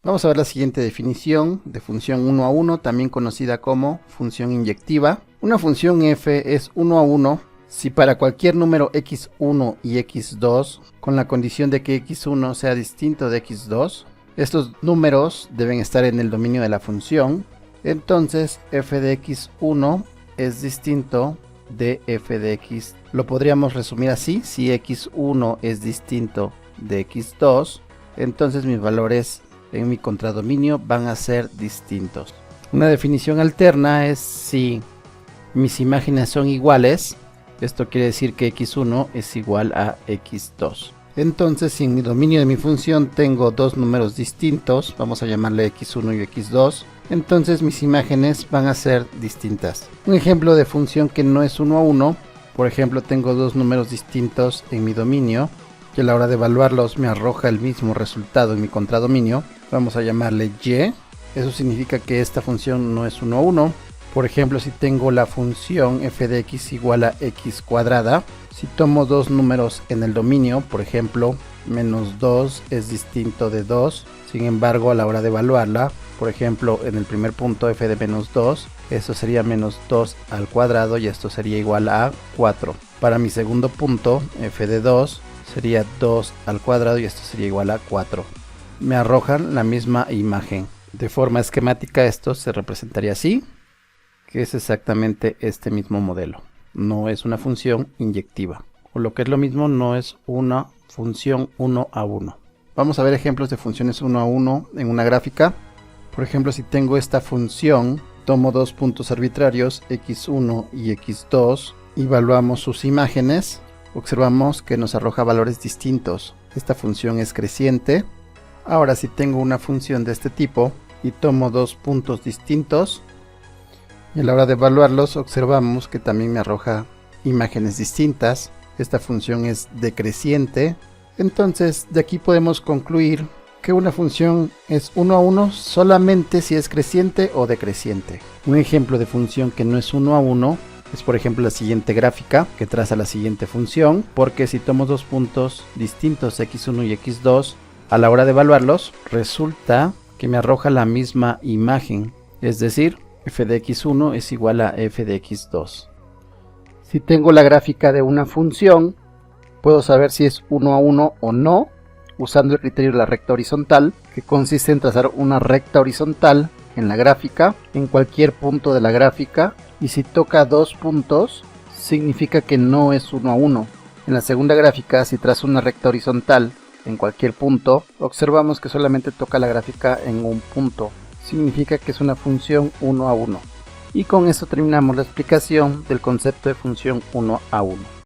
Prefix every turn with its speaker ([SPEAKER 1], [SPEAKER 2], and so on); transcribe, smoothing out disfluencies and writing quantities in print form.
[SPEAKER 1] Vamos a ver la siguiente definición de función 1 a 1, también conocida como función inyectiva. Una función f es 1 a 1 si para cualquier número x1 y x2, con la condición de que x1 sea distinto de x2, estos números deben estar en el dominio de la función. Entonces f de x1 es distinto de f de x. Lo podríamos resumir así: si x1 es distinto de x2, entonces mis valores en mi contradominio van a ser distintos. Una definición alterna es si mis imágenes son iguales. Esto quiere decir que x1 es igual a x2. Entonces, si en mi dominio de mi función tengo dos números distintos, vamos a llamarle x1 y x2, entonces mis imágenes van a ser distintas. Un ejemplo de función que no es 1 a 1, por ejemplo, tengo dos números distintos en mi dominio, que a la hora de evaluarlos me arroja el mismo resultado en mi contradominio. Vamos a llamarle y. Eso significa que esta función no es 1 a 1. Por ejemplo, si tengo la función f de x igual a x cuadrada, si tomo dos números en el dominio, por ejemplo, menos 2 es distinto de 2, sin embargo, a la hora de evaluarla, por ejemplo, en el primer punto f de menos 2, eso sería menos 2 al cuadrado y esto sería igual a 4. Para mi segundo punto, f de 2, sería 2 al cuadrado y esto sería igual a 4. Me arrojan la misma imagen. De forma esquemática esto se representaría así, que es exactamente este mismo modelo. No es una función inyectiva, o lo que es lo mismo, no es una función 1 a 1. Vamos a ver ejemplos de funciones 1 a 1 en una gráfica. Por ejemplo, si tengo esta función, tomo dos puntos arbitrarios, x1 y x2, evaluamos sus imágenes, observamos que nos arroja valores distintos. Esta función es creciente. Ahora, si tengo una función de este tipo y tomo dos puntos distintos, y a la hora de evaluarlos observamos que también me arroja imágenes distintas. Esta función es decreciente. Entonces, de aquí podemos concluir que una función es 1 a 1 solamente si es creciente o decreciente. Un ejemplo de función que no es 1 a 1 es, por ejemplo, la siguiente gráfica que traza la siguiente función, porque si tomo dos puntos distintos, x1 y x2, a la hora de evaluarlos, resulta que me arroja la misma imagen, es decir, f de x1 es igual a f de x2. Si tengo la gráfica de una función, puedo saber si es 1 a 1 o no, usando el criterio de la recta horizontal, que consiste en trazar una recta horizontal en la gráfica, en cualquier punto de la gráfica, y si toca dos puntos, significa que no es 1 a 1. En la segunda gráfica, si trazo una recta horizontal en cualquier punto, observamos que solamente toca la gráfica en un punto. Significa que es una función 1 a 1. Y con esto terminamos la explicación del concepto de función 1 a 1.